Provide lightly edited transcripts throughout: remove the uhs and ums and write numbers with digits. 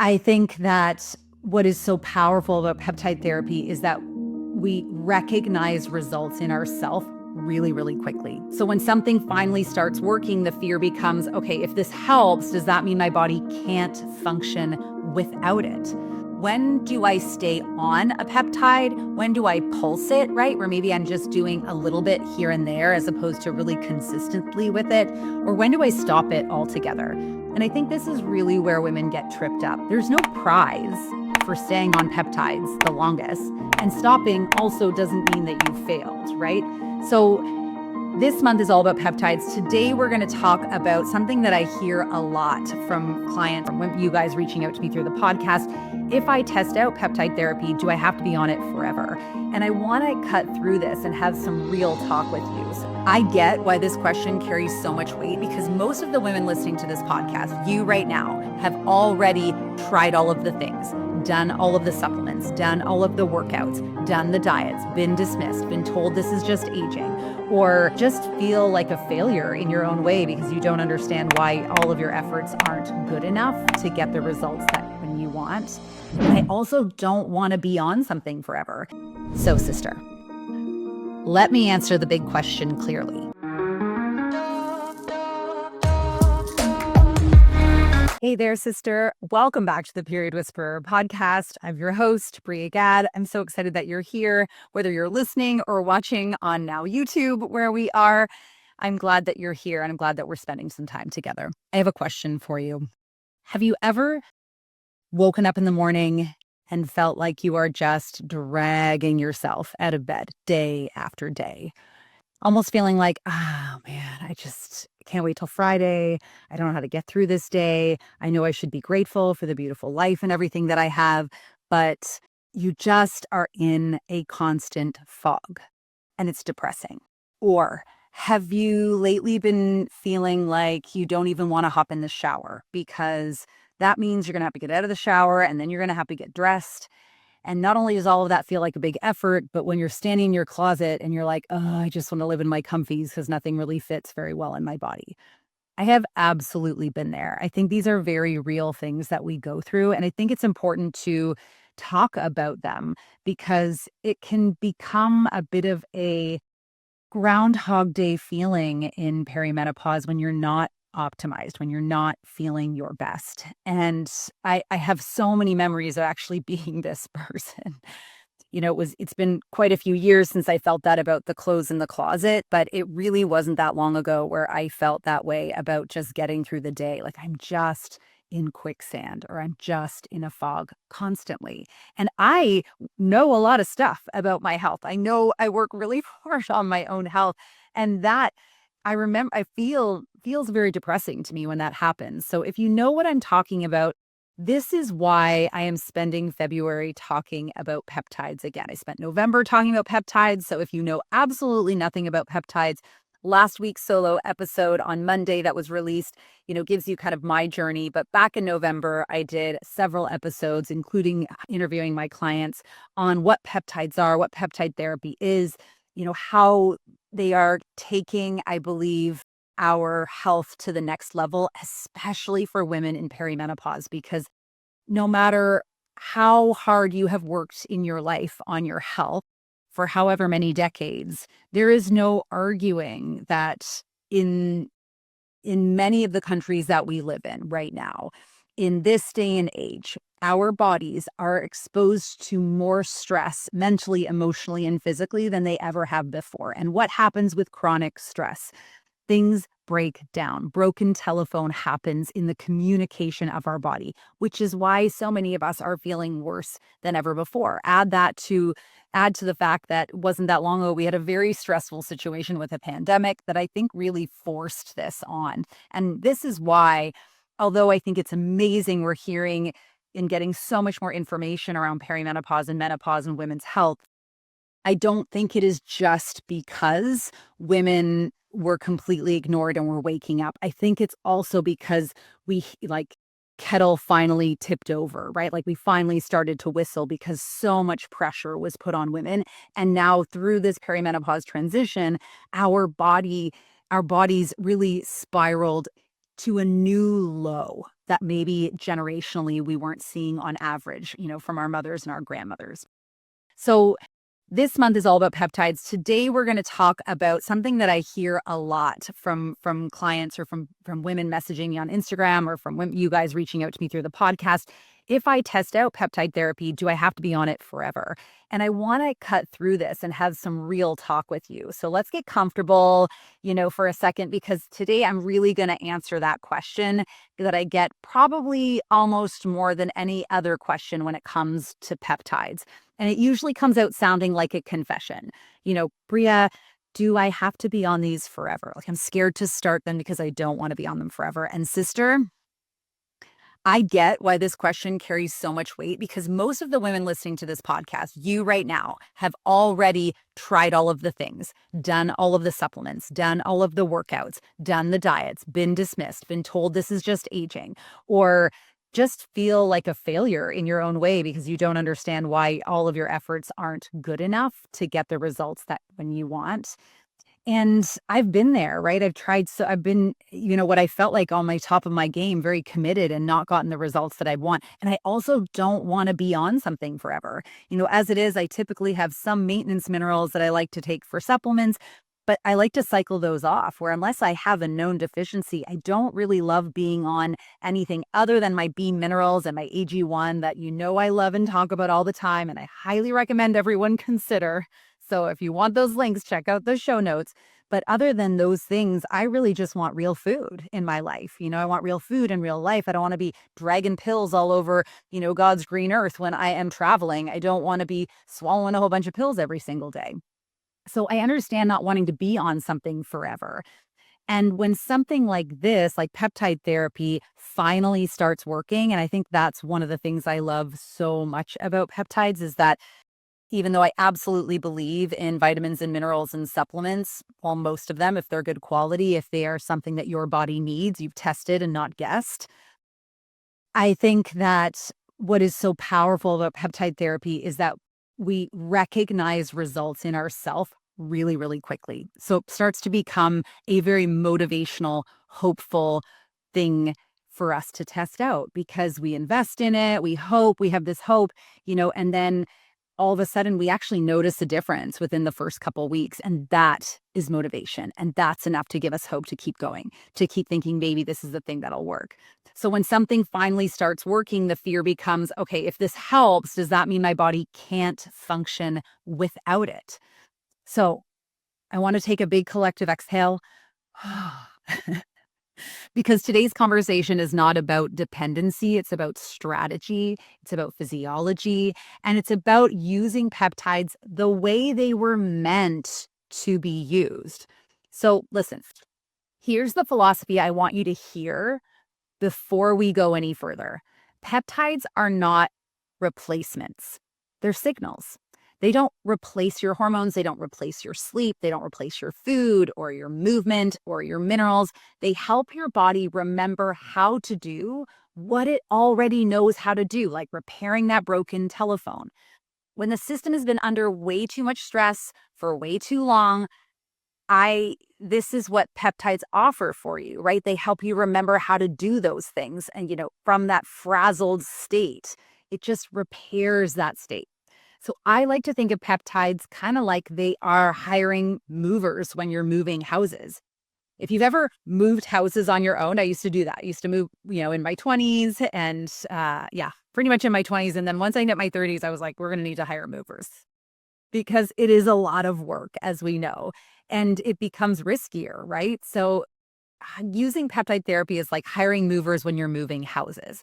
I think that what is so powerful about peptide therapy is that we recognize results in ourselves really, really quickly. So when something finally starts working, the fear becomes, okay, if this helps, does that mean my body can't function without it? When do I stay on a peptide? When do I pulse it, right? Where maybe I'm just doing a little bit here and there as opposed to really consistently with it? Or when do I stop it altogether? And I think this is really where women get tripped up. There's no prize for staying on peptides the longest. And stopping also doesn't mean that you failed, right? So this month is all about peptides. Today, we're going to talk about something that I hear a lot from clients, from you guys reaching out to me through the podcast. If I test out peptide therapy, do I have to be on it forever? And I want to cut through this and have some real talk with you. So I get why this question carries so much weight, because most of the women listening to this podcast, you right now, have already tried all of the things, done all of the supplements, done all of the workouts, done the diets, been dismissed, been told this is just aging, or just feel like a failure in your own way because you don't understand why all of your efforts aren't good enough to get the results that when you want. And I also don't want to be on something forever. So, sister, let me answer the big question clearly. Hey there, sister. Welcome back to the Period Whisperer podcast. I'm your host, Bria Gadd. I'm so excited that you're here, whether you're listening or watching on now YouTube, where we are. I'm glad that you're here, and I'm glad that we're spending some time together. I have a question for you. Have you ever woken up in the morning and felt like you are just dragging yourself out of bed day after day? Almost feeling like, oh man, I just can't wait till Friday. I don't know how to get through this day. I know I should be grateful for the beautiful life and everything that I have, but you just are in a constant fog and it's depressing. Or have you lately been feeling like you don't even want to hop in the shower because that means you're going to have to get out of the shower and then you're going to have to get dressed. And not only does all of that feel like a big effort, but when you're standing in your closet and you're like, oh, I just want to live in my comfies because nothing really fits very well in my body. I have absolutely been there. I think these are very real things that we go through. And I think it's important to talk about them because it can become a bit of a Groundhog Day feeling in perimenopause when you're not optimized, when you're not feeling your best. And I have so many memories of actually being this person. It's been quite a few years since I felt that about the clothes in the closet, but it really wasn't that long ago where I felt that way about just getting through the day. Like I'm just in quicksand or I'm just in a fog constantly. And I know a lot of stuff about my health. I know I work really hard on my own health. And that I feels very depressing to me when that happens. So if you know what I'm talking about, this is why I am spending February talking about peptides again. I spent November talking about peptides. So if you know absolutely nothing about peptides, last week's solo episode on Monday that was released, gives you kind of my journey. But back in November, I did several episodes, including interviewing my clients on what peptides are, what peptide therapy is, how they are taking, I believe, our health to the next level, especially for women in perimenopause, because no matter how hard you have worked in your life on your health for however many decades, there is no arguing that in many of the countries that we live in right now, in this day and age, our bodies are exposed to more stress mentally, emotionally, and physically than they ever have before. And what happens with chronic stress? Things break down. Broken telephone happens in the communication of our body, which is why so many of us are feeling worse than ever before. Add to the fact that it wasn't that long ago, we had a very stressful situation with a pandemic that I think really forced this on. And this is why, although I think it's amazing we're hearing and getting so much more information around perimenopause and menopause and women's health, I don't think it is just because women were completely ignored and we're waking up. I think it's also because kettle finally tipped over, right? Like we finally started to whistle because so much pressure was put on women. And now through this perimenopause transition, our bodies really spiraled to a new low that maybe generationally we weren't seeing on average, from our mothers and our grandmothers. So this month is all about peptides. Today we're going to talk about something that I hear a lot from clients or from women messaging me on Instagram or from you guys reaching out to me through the podcast. If I test out peptide therapy, do I have to be on it forever? And I want to cut through this and have some real talk with you. So let's get comfortable, for a second, because today I'm really going to answer that question that I get probably almost more than any other question when it comes to peptides. And it usually comes out sounding like a confession. Bria, do I have to be on these forever? Like, I'm scared to start them because I don't want to be on them forever. And sister, I get why this question carries so much weight, because most of the women listening to this podcast, you right now, have already tried all of the things, done all of the supplements, done all of the workouts, done the diets, been dismissed, been told this is just aging, or just feel like a failure in your own way because you don't understand why all of your efforts aren't good enough to get the results that when you want. And I've been there, right? I've been, what I felt like on my top of my game, very committed and not gotten the results that I want. And I also don't want to be on something forever. As it is, I typically have some maintenance minerals that I like to take for supplements, but I like to cycle those off, where unless I have a known deficiency, I don't really love being on anything other than my B minerals and my AG1 that I love and talk about all the time. And I highly recommend everyone consider. So if you want those links, check out the show notes. But other than those things, I really just want real food in my life. I want real food in real life. I don't want to be dragging pills all over, God's green earth when I am traveling. I don't want to be swallowing a whole bunch of pills every single day. So I understand not wanting to be on something forever. And when something like this, like peptide therapy, finally starts working, and I think that's one of the things I love so much about peptides, is that even though I absolutely believe in vitamins and minerals and supplements, well, most of them, if they're good quality, if they are something that your body needs, you've tested and not guessed. I think that what is so powerful about peptide therapy is that we recognize results in ourselves really, really quickly. So it starts to become a very motivational, hopeful thing for us to test out because we invest in it. We hope, we have this hope, and then all of a sudden we actually notice a difference within the first couple of weeks. And that is motivation. And that's enough to give us hope to keep going, to keep thinking maybe this is the thing that'll work. So when something finally starts working, the fear becomes, okay, if this helps, does that mean my body can't function without it? So I want to take a big collective exhale. Because today's conversation is not about dependency, it's about strategy, it's about physiology, and it's about using peptides the way they were meant to be used. So listen, here's the philosophy I want you to hear before we go any further. Peptides are not replacements, they're signals. They don't replace your hormones. They don't replace your sleep. They don't replace your food or your movement or your minerals. They help your body remember how to do what it already knows how to do, like repairing that broken telephone. When the system has been under way too much stress for way too long, this is what peptides offer for you, right? They help you remember how to do those things. And, from that frazzled state, it just repairs that state. So I like to think of peptides kind of like they are hiring movers when you're moving houses. If you've ever moved houses on your own, I used to do that. I used to move, in my 20s and pretty much in my 20s. And then once I hit my 30s, I was like, we're going to need to hire movers because it is a lot of work, as we know, and it becomes riskier, right? So using peptide therapy is like hiring movers when you're moving houses.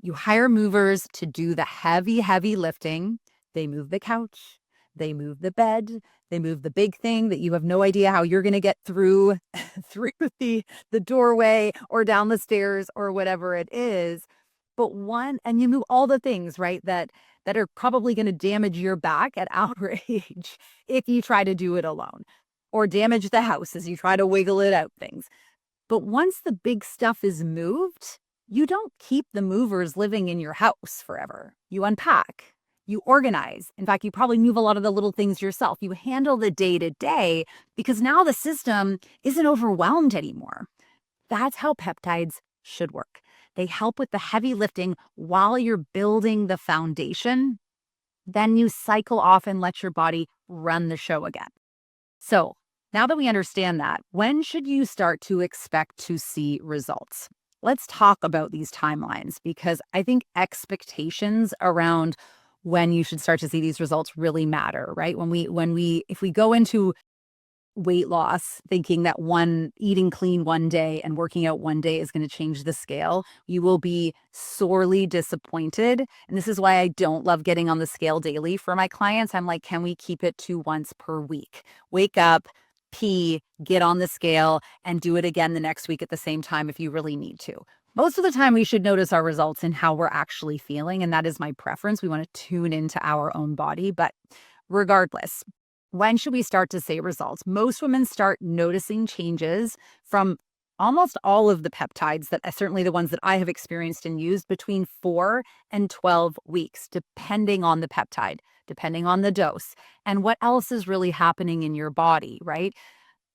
You hire movers to do the heavy, heavy lifting. They move the couch, they move the bed, they move the big thing that you have no idea how you're going to get through through the doorway or down the stairs or whatever it is. And you move all the things, right, that are probably going to damage your back at our age if you try to do it alone, or damage the house as you try to wiggle it out things. But once the big stuff is moved, you don't keep the movers living in your house forever. You unpack, you organize. In fact, you probably move a lot of the little things yourself. You handle the day to day because now the system isn't overwhelmed anymore. That's how peptides should work. They help with the heavy lifting while you're building the foundation. Then you cycle off and let your body run the show again. So now that we understand that, when should you start to expect to see results? Let's talk about these timelines because I think expectations around when you should start to see these results really matter, right? If we go into weight loss thinking that one eating clean one day and working out one day is going to change the scale, you will be sorely disappointed. And this is why I don't love getting on the scale daily for my clients. I'm like, can we keep it to once per week? Wake up, pee, get on the scale, and do it again the next week at the same time if you really need to. Most of the time, we should notice our results in how we're actually feeling. And that is my preference. We want to tune into our own body. But regardless, when should we start to see results? Most women start noticing changes from almost all of the peptides that certainly the ones that I have experienced and used between 4 and 12 weeks, depending on the peptide, depending on the dose, and what else is really happening in your body, right?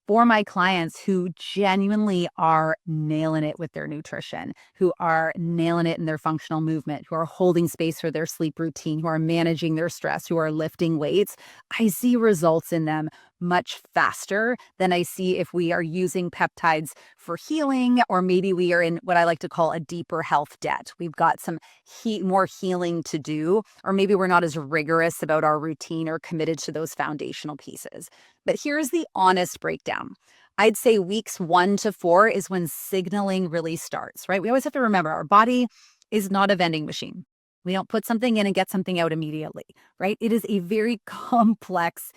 For my clients who genuinely are nailing it with their nutrition, who are nailing it in their functional movement, who are holding space for their sleep routine, who are managing their stress, who are lifting weights, I see results in them much faster than I see if we are using peptides for healing, or maybe we are in what I like to call a deeper health debt. We've got some more healing to do, or maybe we're not as rigorous about our routine or committed to those foundational pieces. But here's the honest breakdown. I'd say weeks 1 to 4 is when signaling really starts, right? We always have to remember our body is not a vending machine. We don't put something in and get something out immediately, right? It is a very complex,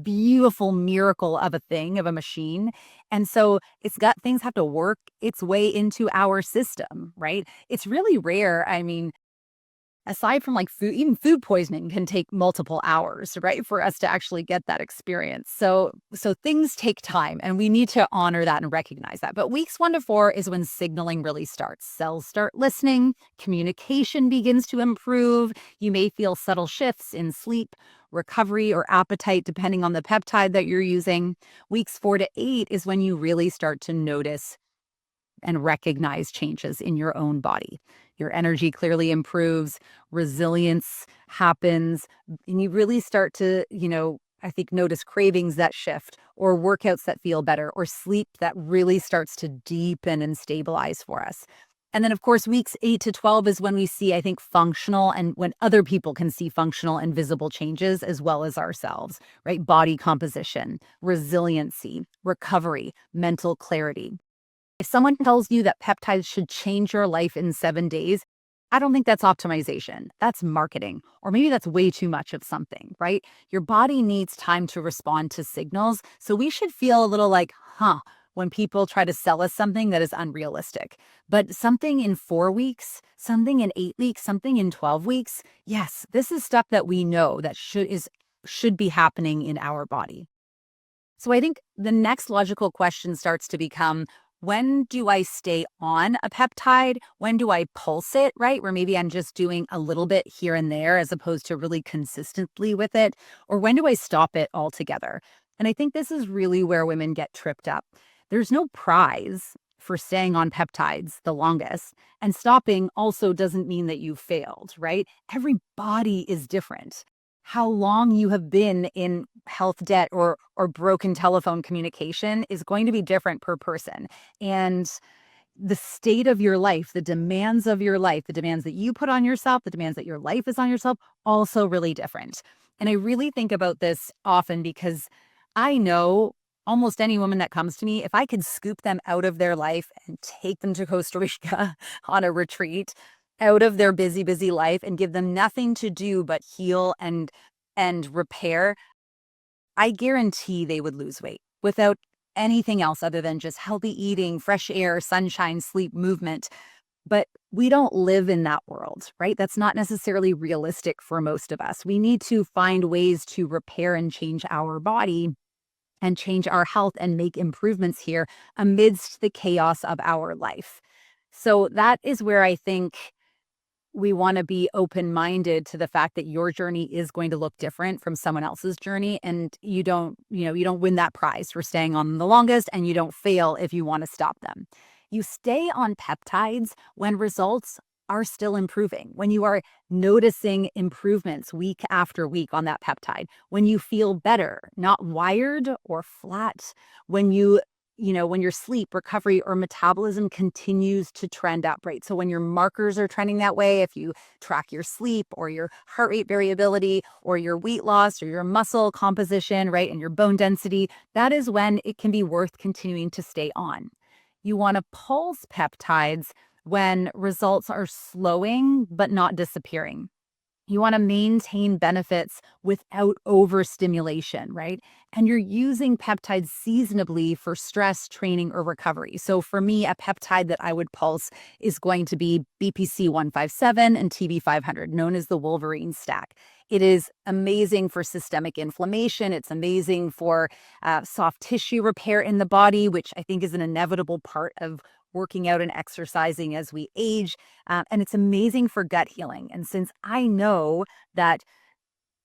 beautiful miracle of a thing, of a machine. And so it's got things have to work its way into our system, right? It's really rare. I mean, aside from like food, even food poisoning can take multiple hours, right, for us to actually get that experience. So things take time and we need to honor that and recognize that. But weeks 1 to 4 is when signaling really starts. Cells start listening, communication begins to improve. You may feel subtle shifts in sleep, recovery, or appetite, depending on the peptide that you're using. Weeks 4 to 8 is when you really start to notice and recognize changes in your own body. Your energy clearly improves, resilience happens, and you really start to, I think notice cravings that shift, or workouts that feel better, or sleep that really starts to deepen and stabilize for us. And then, of course, weeks 8 to 12 is when we see, I think, functional, and when other people can see functional and visible changes as well as ourselves, right? Body composition, resiliency, recovery, mental clarity. If someone tells you that peptides should change your life in 7 days, I don't think that's optimization. That's marketing. Or maybe that's way too much of something, right? Your body needs time to respond to signals. So we should feel a little like, when people try to sell us something that is unrealistic. But something in 4 weeks, something in 8 weeks, something in 12 weeks, yes, this is stuff that we know that should be happening in our body. So I think the next logical question starts to become, when do I stay on a peptide? When do I pulse it, right? Where maybe I'm just doing a little bit here and there as opposed to really consistently with it? Or when do I stop it altogether? And I think this is really where women get tripped up. There's no prize for staying on peptides the longest, and stopping also doesn't mean that you failed, right? Every body is different. How long you have been in health debt or broken telephone communication is going to be different per person. And the state of your life, the demands of your life, the demands that you put on yourself, the demands that your life is on yourself, also really different. And I really think about this often because I know almost any woman that comes to me, if I could scoop them out of their life and take them to Costa Rica on a retreat, out of their busy, busy life, and give them nothing to do but heal and repair, I guarantee they would lose weight without anything else other than just healthy eating, fresh air, sunshine, sleep, movement. But we don't live in that world, right? That's not necessarily realistic for most of us. We need to find ways to repair and change our body and change our health and make improvements here amidst the chaos of our life. So that is where I think we want to be open-minded to the fact that your journey is going to look different from someone else's journey. And you don't win that prize for staying on the longest, and you don't fail if you want to stop them. You stay on peptides when results are still improving, when you are noticing improvements week after week on that peptide, when you feel better, not wired or flat, when when your sleep, recovery, or metabolism continues to trend up, right? So when your markers are trending that way, if you track your sleep or your heart rate variability or your weight loss or your muscle composition, right, and your bone density, that is when it can be worth continuing to stay on. You want to pulse peptides when results are slowing but not disappearing. You want to maintain benefits without overstimulation, right? And you're using peptides seasonably for stress, training, or recovery. So for me, a peptide that I would pulse is going to be BPC 157 and TB 500, known as the Wolverine stack. It is amazing for systemic inflammation. It's amazing for soft tissue repair in the body, which I think is an inevitable part of working out and exercising as we age. And it's amazing for gut healing. And since I know that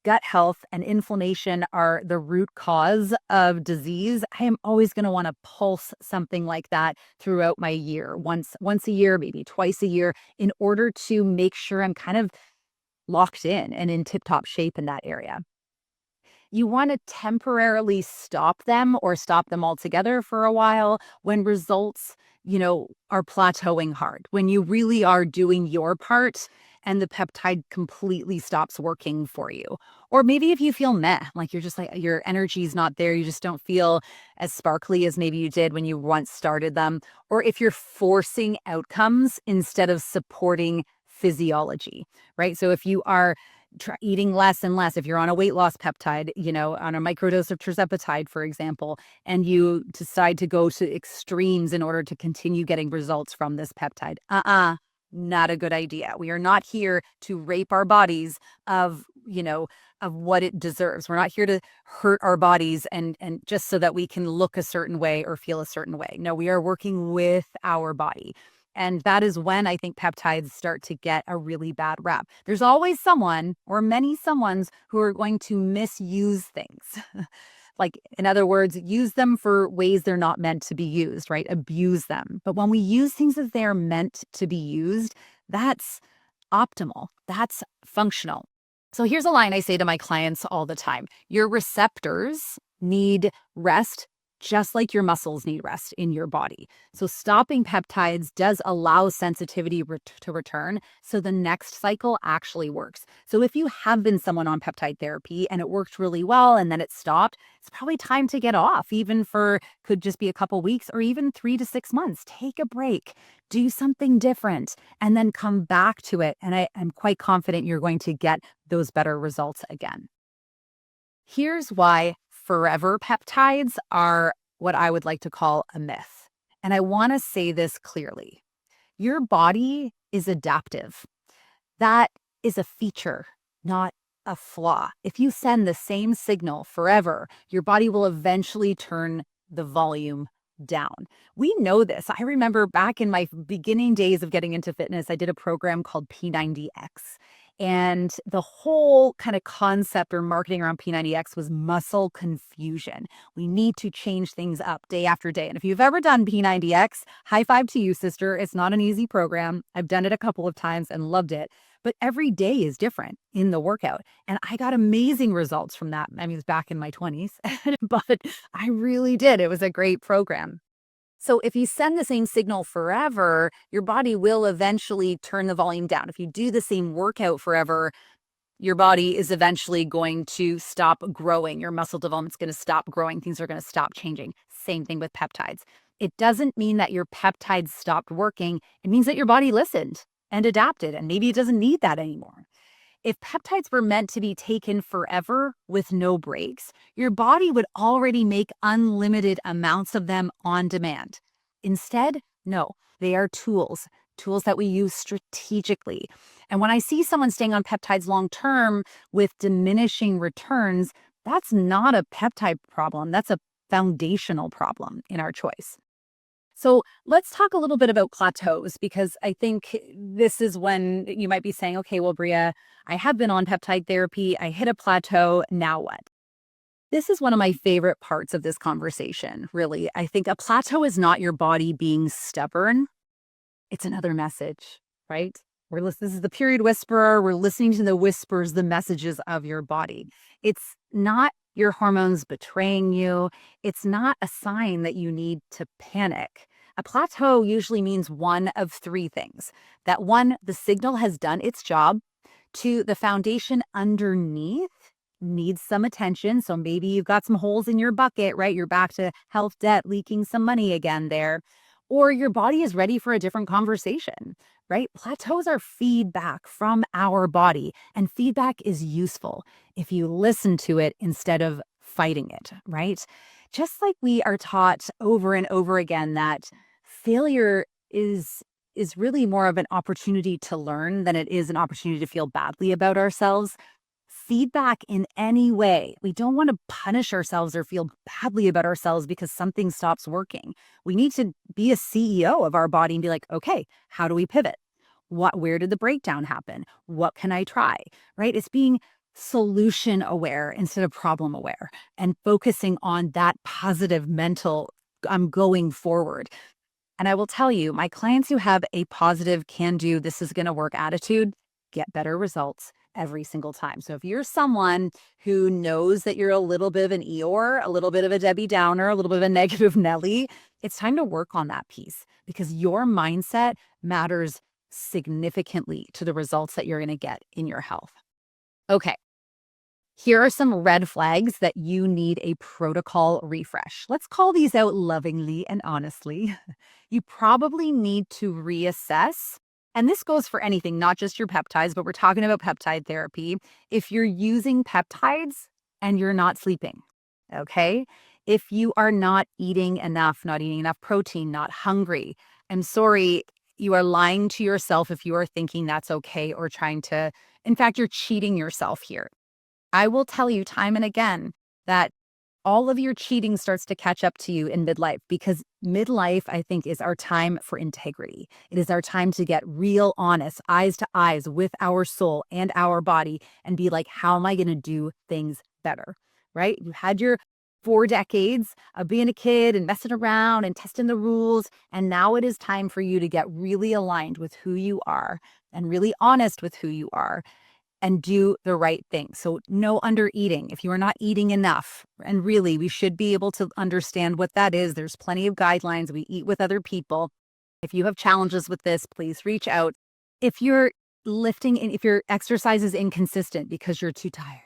gut health and inflammation are the root cause of disease, I am always going to want to pulse something like that throughout my year, once a year, maybe twice a year, in order to make sure I'm kind of locked in and in tip-top shape in that area. You want to temporarily stop them or stop them altogether for a while when results, are plateauing hard, when you really are doing your part and the peptide completely stops working for you. Or maybe if you feel meh, like you're just like your energy's not there, you just don't feel as sparkly as maybe you did when you once started them. Or if you're forcing outcomes instead of supporting physiology, right? So if you are eating less and less, if you're on a weight loss peptide, on a microdose of tirzepatide, for example, and you decide to go to extremes in order to continue getting results from this peptide, not a good idea. We are not here to rape our bodies of what it deserves. We're not here to hurt our bodies and just so that we can look a certain way or feel a certain way. No, we are working with our body. And that is when I think peptides start to get a really bad rap. There's always someone or many someones who are going to misuse things. Like, in other words, use them for ways they're not meant to be used, right? Abuse them. But when we use things as they're meant to be used, that's optimal. That's functional. So here's a line I say to my clients all the time. Your receptors need rest just like your muscles need rest in your body. So stopping peptides does allow sensitivity to return. So the next cycle actually works. So if you have been someone on peptide therapy and it worked really well and then it stopped, it's probably time to get off, even for could just be a couple weeks or even 3 to 6 months. Take a break, do something different, and then come back to it. And I'm quite confident you're going to get those better results again. Here's why forever peptides are what I would like to call a myth. And I want to say this clearly. Your body is adaptive. That is a feature, not a flaw. If you send the same signal forever, your body will eventually turn the volume down. We know this. I remember back in my beginning days of getting into fitness, I did a program called P90X. And the whole kind of concept or marketing around P90X was muscle confusion. We need to change things up day after day. And if you've ever done P90X, high five to you, sister. It's not an easy program. I've done it a couple of times and loved it. But every day is different in the workout. And I got amazing results from that. I mean, it was back in my 20s, but I really did. It was a great program. So if you send the same signal forever, your body will eventually turn the volume down. If you do the same workout forever, your body is eventually going to stop growing. Your muscle development's going to stop growing. Things are going to stop changing. Same thing with peptides. It doesn't mean that your peptides stopped working. It means that your body listened and adapted, and maybe it doesn't need that anymore. If peptides were meant to be taken forever with no breaks, your body would already make unlimited amounts of them on demand. Instead, no, they are tools that we use strategically. And when I see someone staying on peptides long term with diminishing returns, that's not a peptide problem. That's a foundational problem in our choice. So let's talk a little bit about plateaus, because I think this is when you might be saying, okay, well, Bria, I have been on peptide therapy. I hit a plateau. Now what? This is one of my favorite parts of this conversation, really. I think a plateau is not your body being stubborn. It's another message, right? This is the period whisperer. We're listening to the whispers, the messages of your body. It's not your hormones betraying you. It's not a sign that you need to panic. A plateau usually means one of three things. That one, the signal has done its job. Two, the foundation underneath needs some attention. So maybe you've got some holes in your bucket, right? You're back to health debt, leaking some money again there. Or your body is ready for a different conversation, right? Plateaus are feedback from our body, and feedback is useful if you listen to it instead of fighting it, right? Just like we are taught over and over again that failure is really more of an opportunity to learn than it is an opportunity to feel badly about ourselves. Feedback in any way. We don't want to punish ourselves or feel badly about ourselves because something stops working. We need to be a CEO of our body and be like, okay, how do we pivot? Where did the breakdown happen? What can I try? Right? It's being solution aware instead of problem aware and focusing on that positive mental I'm going forward. And I will tell you, my clients who have a positive can do, this is going to work attitude, get better results every single time. So if you're someone who knows that you're a little bit of an Eeyore, a little bit of a Debbie Downer, a little bit of a negative Nelly, it's time to work on that piece because your mindset matters significantly to the results that you're going to get in your health. Okay. Here are some red flags that you need a protocol refresh. Let's call these out lovingly and honestly. You probably need to reassess, and this goes for anything, not just your peptides, but we're talking about peptide therapy. If you're using peptides and you're not sleeping, okay? If you are not eating enough, not eating enough protein, not hungry, I'm sorry, you are lying to yourself if you are thinking that's okay or trying to, in fact, you're cheating yourself here. I will tell you time and again that all of your cheating starts to catch up to you in midlife because midlife, I think, is our time for integrity. It is our time to get real honest, eyes to eyes with our soul and our body and be like, how am I going to do things better? Right? You had your 4 decades of being a kid and messing around and testing the rules. And now it is time for you to get really aligned with who you are and really honest with who you are and do the right thing. So no under eating if you are not eating enough. And really, we should be able to understand what that is. There's plenty of guidelines. We eat with other people. If you have challenges with this, please reach out. If you're lifting and if your exercise is inconsistent because you're too tired,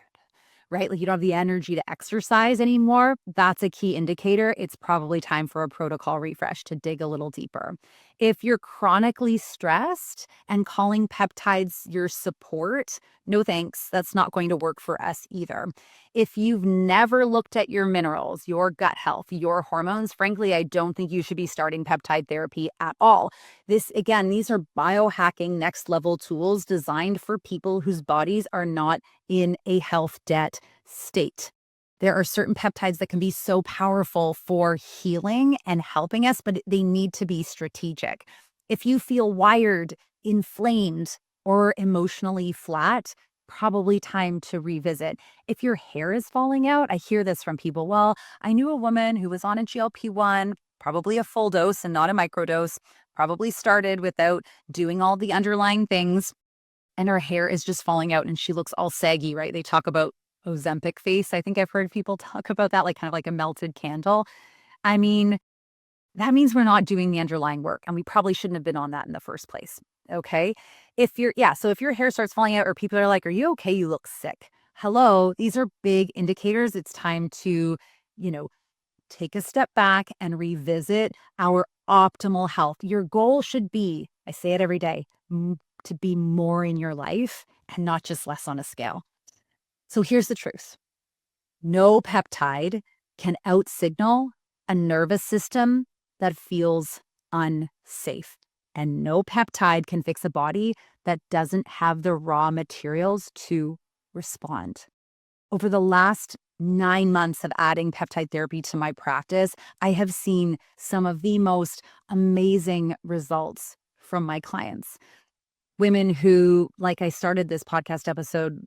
right? Like you don't have the energy to exercise anymore. That's a key indicator. It's probably time for a protocol refresh to dig a little deeper. If you're chronically stressed and calling peptides your support, no thanks. That's not going to work for us either. If you've never looked at your minerals, your gut health, your hormones, frankly, I don't think you should be starting peptide therapy at all. These are biohacking next level tools designed for people whose bodies are not in a health debt state. There are certain peptides that can be so powerful for healing and helping us, but they need to be strategic. If you feel wired, inflamed, or emotionally flat, probably time to revisit. If your hair is falling out, I hear this from people. Well, I knew a woman who was on a GLP-1, probably a full dose and not a microdose, probably started without doing all the underlying things, and her hair is just falling out and she looks all saggy, right? They talk about Ozempic face. I think I've heard people talk about that, like kind of like a melted candle. I mean, that means we're not doing the underlying work and we probably shouldn't have been on that in the first place. Okay. So if your hair starts falling out or people are like, are you okay? You look sick. Hello. These are big indicators. It's time to, you know, take a step back and revisit our optimal health. Your goal should be, I say it every day, to be more in your life and not just less on a scale. So here's the truth. No peptide can outsignal a nervous system that feels unsafe. And no peptide can fix a body that doesn't have the raw materials to respond. Over the last 9 months of adding peptide therapy to my practice, I have seen some of the most amazing results from my clients. Women who, like I started this podcast episode,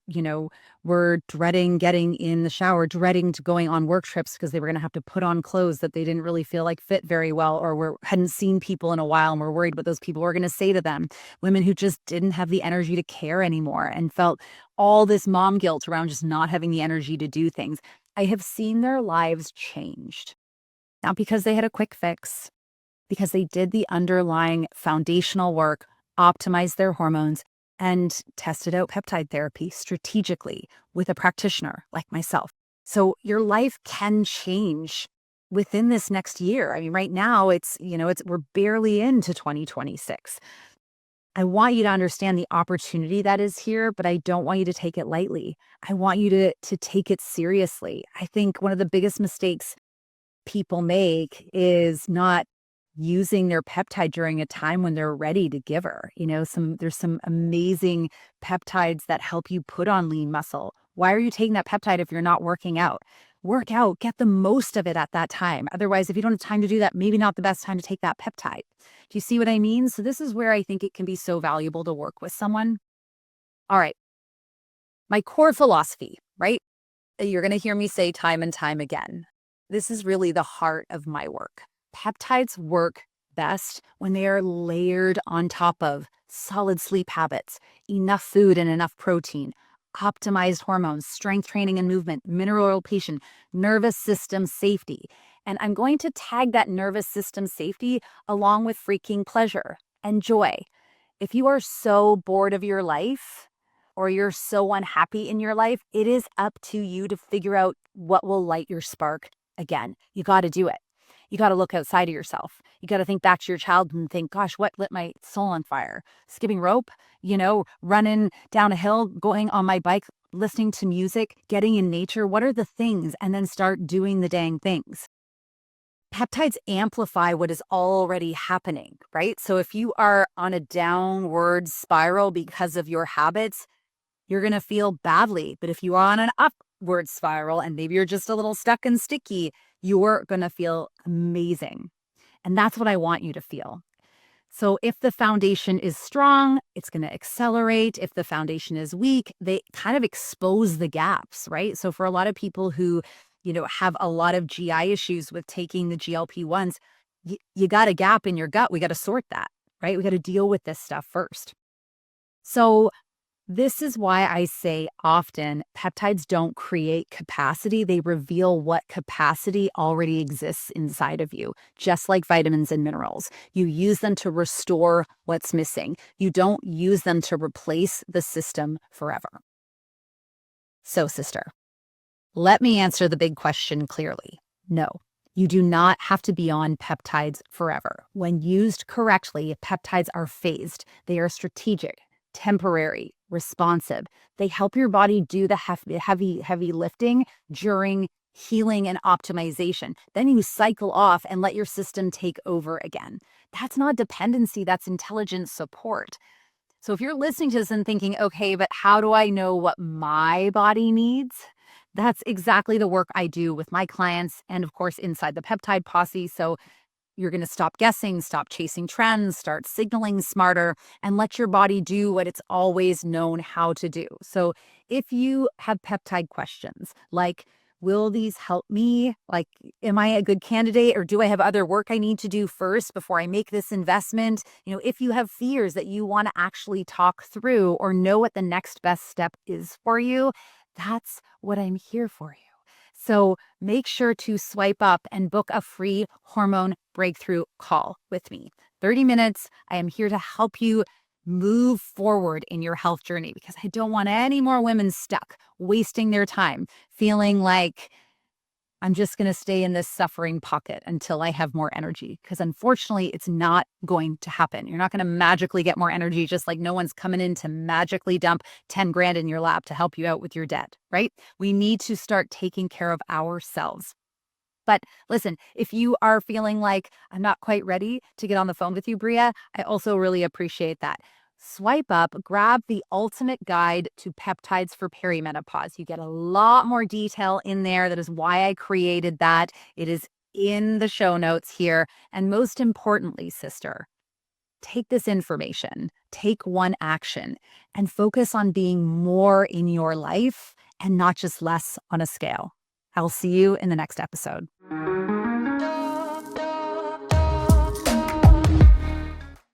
were dreading getting in the shower, dreading to going on work trips because they were going to have to put on clothes that they didn't really feel like fit very well, or hadn't seen people in a while and were worried what those people were going to say to them. Women who just didn't have the energy to care anymore and felt all this mom guilt around just not having the energy to do things. I have seen their lives changed. Not because they had a quick fix, because they did the underlying foundational work, optimized their hormones, and tested out peptide therapy strategically with a practitioner like myself. So your life can change within this next year. I mean, right now we're barely into 2026. I want you to understand the opportunity that is here, but I don't want you to take it lightly. I want you to take it seriously. I think one of the biggest mistakes people make is not using their peptide during a time when they're ready to give her. There's some amazing peptides that help you put on lean muscle. Why are you taking that peptide if you're not working out? Work out, get the most of it at that time. Otherwise, if you don't have time to do that, maybe not the best time to take that peptide. Do you see what I mean? So this is where I think it can be so valuable to work with someone. All right. My core philosophy, right? You're going to hear me say time and time again. This is really the heart of my work. Peptides work best when they are layered on top of solid sleep habits, enough food and enough protein, optimized hormones, strength training and movement, mineralization, nervous system safety. And I'm going to tag that nervous system safety along with freaking pleasure and joy. If you are so bored of your life, or you're so unhappy in your life, it is up to you to figure out what will light your spark again. You got to do it. You got to look outside of yourself. You got to think back to your childhood and think, gosh, what lit my soul on fire? Skipping rope, running down a hill, going on my bike, listening to music, getting in nature. What are the things? And then start doing the dang things. Peptides amplify what is already happening, right? So if you are on a downward spiral because of your habits, you're going to feel badly. But if you are on an upward spiral and maybe you're just a little stuck and sticky, you're going to feel amazing. And that's what I want you to feel. So if the foundation is strong, it's going to accelerate. If the foundation is weak, they kind of expose the gaps, right? So for a lot of people who, have a lot of GI issues with taking the GLP-1s, you got a gap in your gut. We got to sort that, right? We got to deal with this stuff first. So this is why I say often peptides don't create capacity. They reveal what capacity already exists inside of you, just like vitamins and minerals. You use them to restore what's missing. You don't use them to replace the system forever. So, sister, let me answer the big question clearly. No, you do not have to be on peptides forever. When used correctly, peptides are phased. They are strategic, temporary, responsive. They help your body do the heavy lifting during healing and optimization. Then you cycle off and let your system take over again. That's not dependency, that's intelligent support. So if you're listening to this and thinking, okay, but how do I know what my body needs? That's exactly the work I do with my clients and, of course, inside the peptide posse. So you're going to stop guessing, stop chasing trends, start signaling smarter, and let your body do what it's always known how to do. So if you have peptide questions like, will these help me? Like, am I a good candidate, or do I have other work I need to do first before I make this investment? If you have fears that you want to actually talk through or know what the next best step is for you, that's what I'm here for you. So make sure to swipe up and book a free hormone breakthrough call with me. 30 minutes. I am here to help you move forward in your health journey, because I don't want any more women stuck, wasting their time, feeling like I'm just going to stay in this suffering pocket until I have more energy. Because unfortunately, it's not going to happen. You're not going to magically get more energy, just like no one's coming in to magically dump 10 grand in your lap to help you out with your debt, right? We need to start taking care of ourselves. But listen, if you are feeling like I'm not quite ready to get on the phone with you, Bria, I also really appreciate that. Swipe up, grab the ultimate guide to peptides for perimenopause. You get a lot more detail in there. That is why I created that. It is in the show notes here. And most importantly, sister, take this information take one action and focus on being more in your life and not just less on a scale. I'll see you in the next episode.